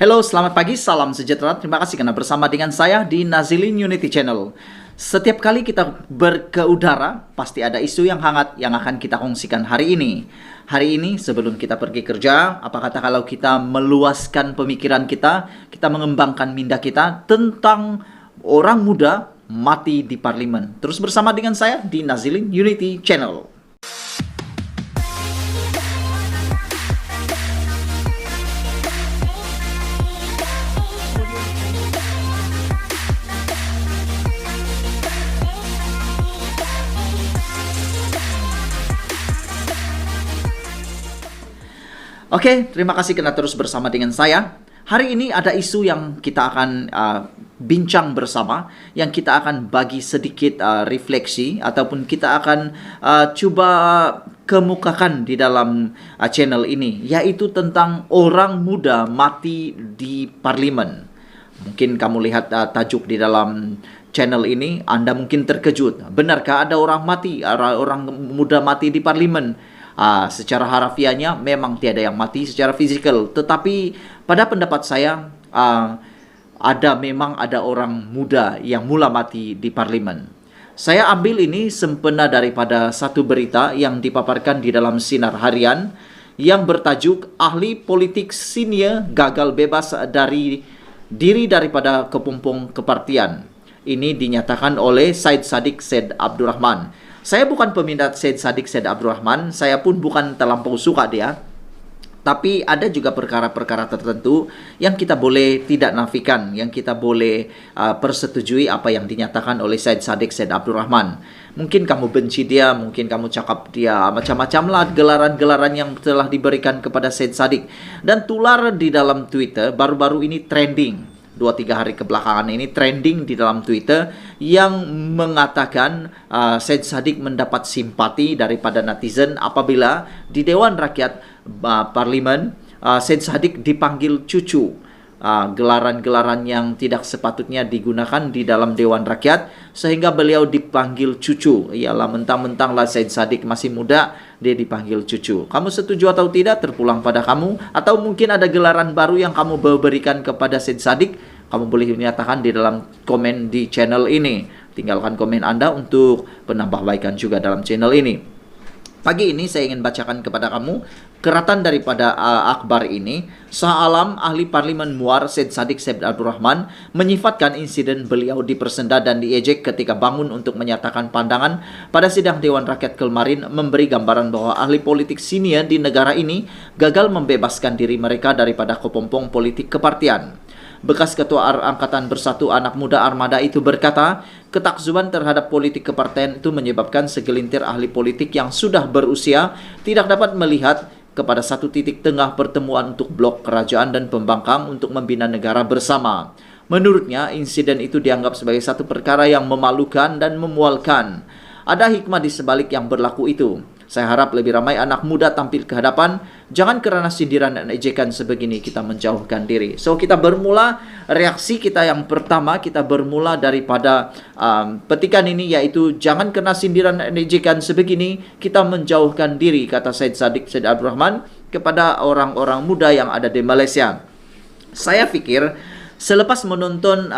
Halo, selamat pagi, salam sejahtera. Terima kasih karena bersama dengan saya di Nazilin Unity Channel. Setiap kali kita berkeudara, pasti ada isu yang hangat yang akan kita kongsikan hari ini. Hari ini, sebelum kita pergi kerja, apa kata kalau kita meluaskan pemikiran kita mengembangkan minda kita tentang orang muda mati di parlimen. Terus bersama dengan saya di Nazilin Unity Channel. Oke, terima kasih karena terus bersama dengan saya. Hari ini ada isu yang kita akan bincang bersama, yang kita akan bagi sedikit refleksi, ataupun kita akan coba kemukakan di dalam channel ini, yaitu tentang orang muda mati di parlimen. Mungkin kamu lihat tajuk di dalam channel ini, Anda mungkin terkejut. Benarkah ada orang muda mati di parlimen? Secara harafiahnya memang tiada yang mati secara fisikal, tetapi pada pendapat saya memang ada orang muda yang mula mati di parlimen. Saya ambil ini sempena daripada satu berita yang dipaparkan di dalam Sinar Harian yang bertajuk ahli politik senior gagal bebas dari diri daripada kepompong kepartian. Ini dinyatakan oleh Syed Saddiq Syed Abdurrahman. Saya bukan peminat Syed Saddiq Syed Abdurrahman, saya pun bukan terlampau suka dia. Tapi ada juga perkara-perkara tertentu yang kita boleh tidak nafikan, yang kita boleh persetujui apa yang dinyatakan oleh Syed Saddiq Syed Abdurrahman. Mungkin kamu benci dia, mungkin kamu cakap dia macam-macam lah gelaran-gelaran yang telah diberikan kepada Syed Saddiq. Dan tular di dalam Twitter, baru-baru ini trending. 2-3 hari kebelakangan ini trending di dalam Twitter yang mengatakan Syed Saddiq mendapat simpati daripada netizen apabila di Dewan Rakyat Parlimen Syed Saddiq dipanggil cucu. Gelaran-gelaran yang tidak sepatutnya digunakan di dalam Dewan Rakyat sehingga beliau dipanggil cucu. Ialah mentang-mentang lah Syed Saddiq masih muda, dia dipanggil cucu. Kamu setuju atau tidak terpulang pada kamu, atau mungkin ada gelaran baru yang kamu berikan kepada Syed Saddiq. Kamu boleh menyatakan di dalam komen di channel ini. Tinggalkan komen Anda untuk penambahbaikan juga dalam channel ini. Pagi ini saya ingin bacakan kepada kamu keratan daripada akhbar ini. Shah Alam, ahli parlimen Muar Syed Saddiq Syed Abdurrahman, menyifatkan insiden beliau dipersenda dan diejek ketika bangun untuk menyatakan pandangan pada sidang Dewan Rakyat kemarin, memberi gambaran bahwa ahli politik senior di negara ini gagal membebaskan diri mereka daripada kepompong politik kepartian. Bekas Ketua Angkatan Bersatu Anak Muda Armada itu berkata, ketakzuban terhadap politik kepartian itu menyebabkan segelintir ahli politik yang sudah berusia tidak dapat melihat kepada satu titik tengah pertemuan untuk blok kerajaan dan pembangkang untuk membina negara bersama. Menurutnya, insiden itu dianggap sebagai satu perkara yang memalukan dan memualkan. Ada hikmah di sebalik yang berlaku itu. Saya harap lebih ramai anak muda tampil ke hadapan. Jangan kerana sindiran dan ejekan sebegini kita menjauhkan diri. So, kita bermula, reaksi kita yang pertama, kita bermula daripada petikan ini, yaitu jangan kena sindiran dan ejekan sebegini kita menjauhkan diri, kata Syed Saddiq Syed Abdurrahman kepada orang-orang muda yang ada di Malaysia. Saya fikir selepas menonton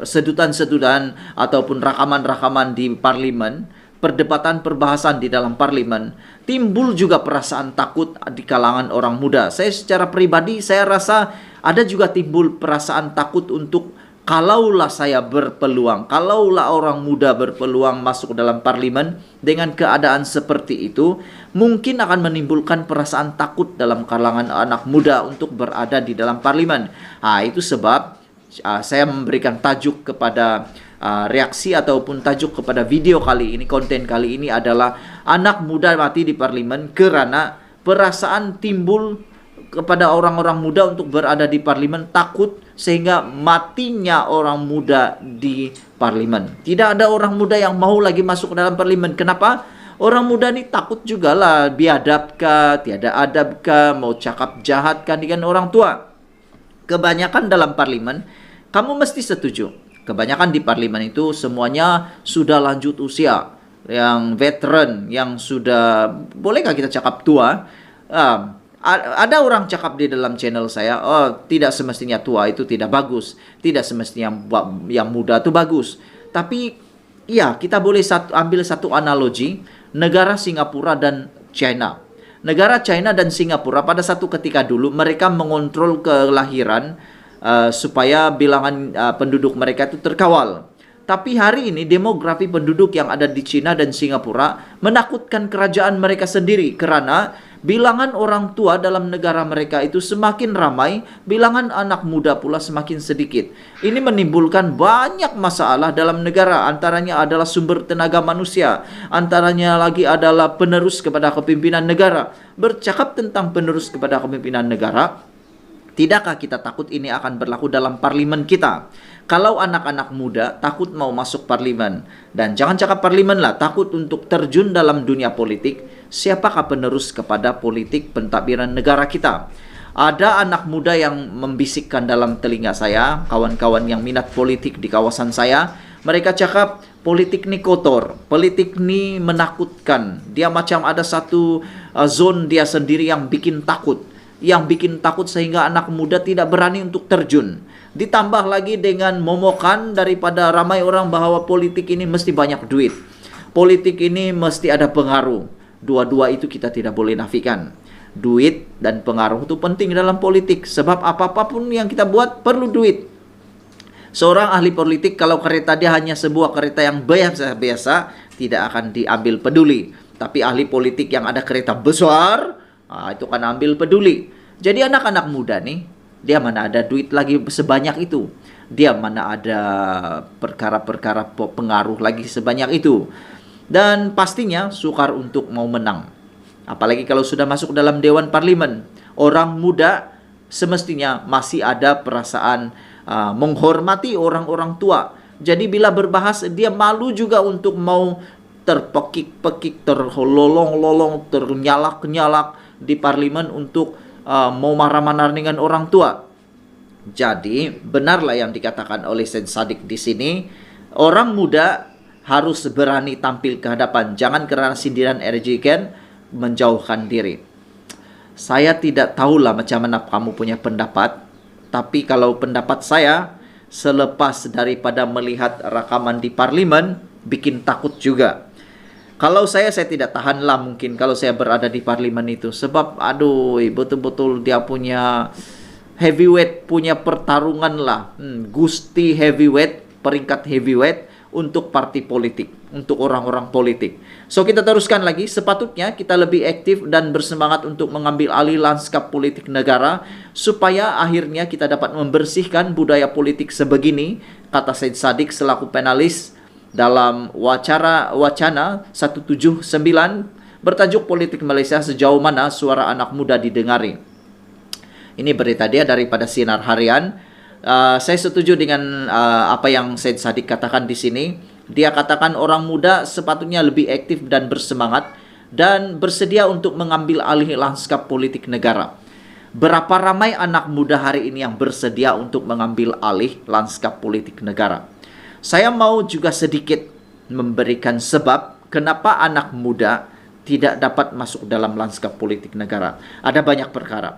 sedutan-sedutan ataupun rakaman-rakaman di parlimen, perdebatan perbahasan di dalam parlimen, timbul juga perasaan takut di kalangan orang muda. Saya secara pribadi, saya rasa ada juga timbul perasaan takut untuk kalaulah saya berpeluang, kalaulah orang muda berpeluang masuk dalam parlimen dengan keadaan seperti itu, mungkin akan menimbulkan perasaan takut dalam kalangan anak muda untuk berada di dalam parlimen. Itu sebab saya memberikan tajuk kepada reaksi ataupun tajuk kepada video kali ini, konten kali ini adalah anak muda mati di parlimen kerana perasaan timbul kepada orang-orang muda untuk berada di parlimen, takut sehingga matinya orang muda di parlimen. Tidak ada orang muda yang mau lagi masuk ke dalam parlimen. Kenapa? Orang muda ni takut jugalah, biadab kah, tiada adab kah, mau cakap jahat kan dengan orang tua. Kebanyakan dalam parlimen, kamu mesti setuju, kebanyakan di parlimen itu semuanya sudah lanjut usia, yang veteran, yang sudah, bolehkah kita cakap tua, Ada orang cakap di dalam channel saya, oh tidak semestinya tua itu tidak bagus, tidak semestinya yang muda itu bagus. Tapi ya kita boleh ambil satu analogi, negara Singapura dan China. Negara China dan Singapura pada satu ketika dulu mereka mengontrol kelahiran supaya bilangan penduduk mereka itu terkawal. Tapi hari ini demografi penduduk yang ada di China dan Singapura menakutkan kerajaan mereka sendiri karena bilangan orang tua dalam negara mereka itu semakin ramai, bilangan anak muda pula semakin sedikit. Ini menimbulkan banyak masalah dalam negara, antaranya adalah sumber tenaga manusia, antaranya lagi adalah penerus kepada kepimpinan negara. Bercakap tentang penerus kepada kepimpinan negara, tidakkah kita takut ini akan berlaku dalam parlimen kita? Kalau anak-anak muda takut mau masuk parlimen, dan jangan cakap parlimen lah, takut untuk terjun dalam dunia politik, siapakah penerus kepada politik pentadbiran negara kita? Ada anak muda yang membisikkan dalam telinga saya, kawan-kawan yang minat politik di kawasan saya, mereka cakap politik ni kotor, politik ni menakutkan, dia macam ada satu zone dia sendiri yang bikin takut. Yang bikin takut sehingga anak muda tidak berani untuk terjun. Ditambah lagi dengan momokan daripada ramai orang bahwa politik ini mesti banyak duit. Politik ini mesti ada pengaruh. Dua-dua itu kita tidak boleh nafikan. Duit dan pengaruh itu penting dalam politik. Sebab apapun yang kita buat perlu duit. Seorang ahli politik kalau kereta dia hanya sebuah kereta yang biasa-biasa, tidak akan diambil peduli. Tapi ahli politik yang ada kereta besar, itu kan ambil peduli. Jadi anak-anak muda nih, dia mana ada duit lagi sebanyak itu. Dia mana ada perkara-perkara pengaruh lagi sebanyak itu. Dan pastinya sukar untuk mau menang. Apalagi kalau sudah masuk dalam Dewan Parlimen. Orang muda semestinya masih ada perasaan menghormati orang-orang tua. Jadi bila berbahas, dia malu juga untuk mau terpekik-pekik, terlolong-lolong, ternyalak-nyalak di parlimen untuk mau marah-marah dengan orang tua. Jadi benarlah yang dikatakan oleh Syed Saddiq di sini, orang muda harus berani tampil ke hadapan, jangan karena sindiran ejekan menjauhkan diri. Saya tidak tahulah macam mana kamu punya pendapat, tapi kalau pendapat saya selepas daripada melihat rakaman di parlimen bikin takut juga. Kalau saya tidak tahanlah mungkin kalau saya berada di parlimen itu. Sebab aduh betul-betul dia punya heavyweight, punya pertarungan lah. Gusti heavyweight, peringkat heavyweight untuk parti politik, untuk orang-orang politik. So kita teruskan lagi, sepatutnya kita lebih aktif dan bersemangat untuk mengambil alih lanskap politik negara supaya akhirnya kita dapat membersihkan budaya politik sebegini, kata Syed Saddiq selaku penalis dalam wacana 179 bertajuk Politik Malaysia Sejauh Mana Suara Anak Muda Didengari. Ini berita dia daripada Sinar Harian. Saya setuju dengan apa yang Syed Saddiq katakan di sini. Dia katakan orang muda sepatutnya lebih aktif dan bersemangat dan bersedia untuk mengambil alih lanskap politik negara. Berapa ramai anak muda hari ini yang bersedia untuk mengambil alih lanskap politik negara? Saya mau juga sedikit memberikan sebab kenapa anak muda tidak dapat masuk dalam lanskap politik negara. Ada banyak perkara.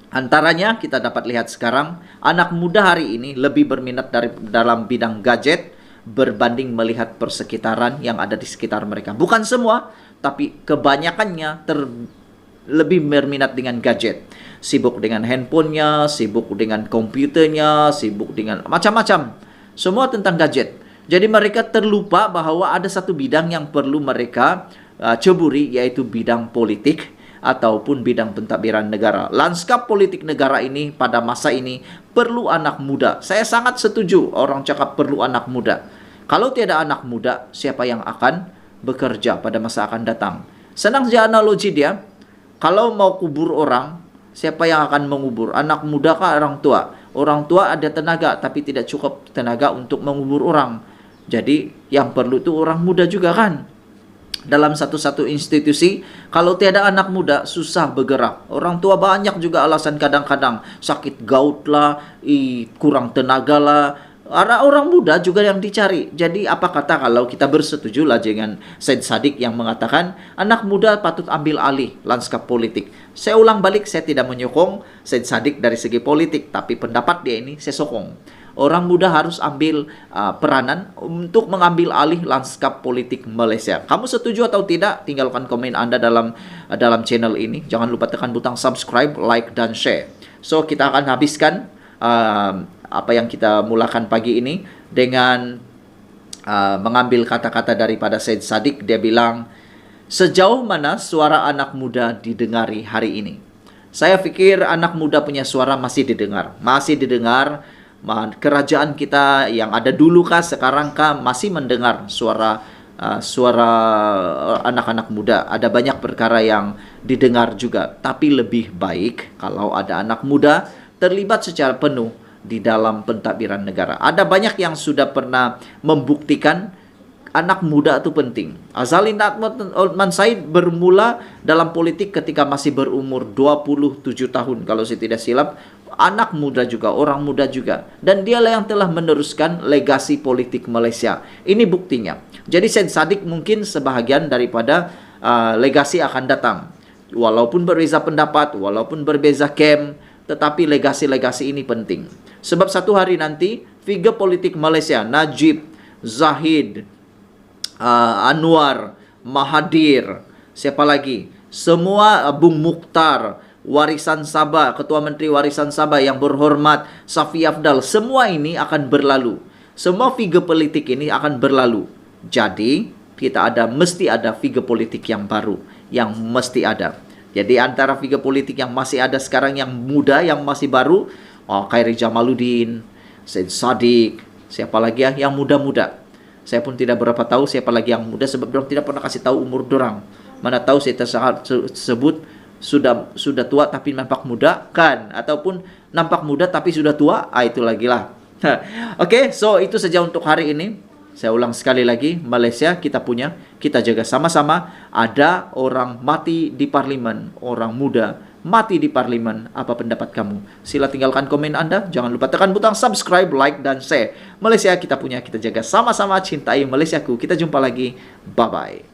Antaranya kita dapat lihat sekarang, anak muda hari ini lebih berminat dalam bidang gadget berbanding melihat persekitaran yang ada di sekitar mereka. Bukan semua, tapi kebanyakannya lebih berminat dengan gadget. Sibuk dengan handphonenya, sibuk dengan komputernya, sibuk dengan macam-macam. Semua tentang gadget. Jadi mereka terlupa bahwa ada satu bidang yang perlu mereka ceburi, yaitu bidang politik ataupun bidang pentadbiran negara. Lanskap politik negara ini pada masa ini perlu anak muda. Saya sangat setuju orang cakap perlu anak muda. Kalau tiada anak muda, siapa yang akan bekerja pada masa akan datang? Senang saja analogi dia. Kalau mau kubur orang, siapa yang akan mengubur? Anak muda kah orang tua? Orang tua ada tenaga, tapi tidak cukup tenaga untuk mengubur orang. Jadi yang perlu itu orang muda juga kan. Dalam satu-satu institusi, kalau tiada anak muda, susah bergerak. Orang tua banyak juga alasan kadang-kadang. Sakit gout lah, kurang tenaga lah, Orang muda juga yang dicari. Jadi apa kata kalau kita bersetuju lah dengan Said Sadiq yang mengatakan anak muda patut ambil alih lanskap politik. Saya ulang balik, saya tidak menyokong Said Sadiq dari segi politik, tapi pendapat dia ini saya sokong. Orang muda harus ambil peranan untuk mengambil alih lanskap politik Malaysia. Kamu setuju atau tidak? Tinggalkan komen Anda dalam channel ini. Jangan lupa tekan butang subscribe, like, dan share. So, kita akan habiskan apa yang kita mulakan pagi ini dengan mengambil kata-kata daripada Said Sadiq. Dia bilang, sejauh mana suara anak muda didengari hari ini? Saya pikir anak muda punya suara masih didengar. Masih didengar. Kerajaan kita yang ada dulu kah, sekarang kah, masih mendengar suara anak-anak muda. Ada banyak perkara yang didengar juga. Tapi lebih baik kalau ada anak muda terlibat secara penuh di dalam pentadbiran negara. Ada banyak yang sudah pernah membuktikan anak muda itu penting. Azali Othman Said bermula dalam politik ketika masih berumur 27 tahun. Kalau saya tidak silap, anak muda juga, orang muda juga. Dan dialah yang telah meneruskan legasi politik Malaysia. Ini buktinya. Jadi Said Sadiq mungkin sebahagian daripada legasi akan datang. Walaupun berbeza pendapat, walaupun berbeza camp, tetapi legasi-legasi ini penting. Sebab satu hari nanti, figur politik Malaysia, Najib, Zahid, Anwar, Mahathir, siapa lagi? Semua, Bung Mukhtar, Warisan Sabah, Ketua Menteri Warisan Sabah yang berhormat, Safi Afdal, semua ini akan berlalu. Semua figur politik ini akan berlalu. Jadi, mesti ada figur politik yang baru, yang mesti ada. Jadi antara figur politik yang masih ada sekarang, yang muda, yang masih baru, Khairi Jamaluddin, Said Sadiq, siapa lagi ya, yang muda-muda. Saya pun tidak berapa tahu siapa lagi yang muda, sebab dorang tidak pernah kasih tahu umur dorang. Mana tahu saya tersebut sudah tua tapi nampak muda kan, ataupun nampak muda tapi sudah tua, itu lagi lah. Oke, so itu saja untuk hari ini. Saya ulang sekali lagi, Malaysia kita punya, kita jaga sama-sama. Ada orang mati di parlimen, orang muda mati di parlimen. Apa pendapat kamu? Sila tinggalkan komen Anda. Jangan lupa tekan butang subscribe, like, dan share. Malaysia kita punya, kita jaga sama-sama. Cintai Malaysiaku. Kita jumpa lagi. Bye-bye.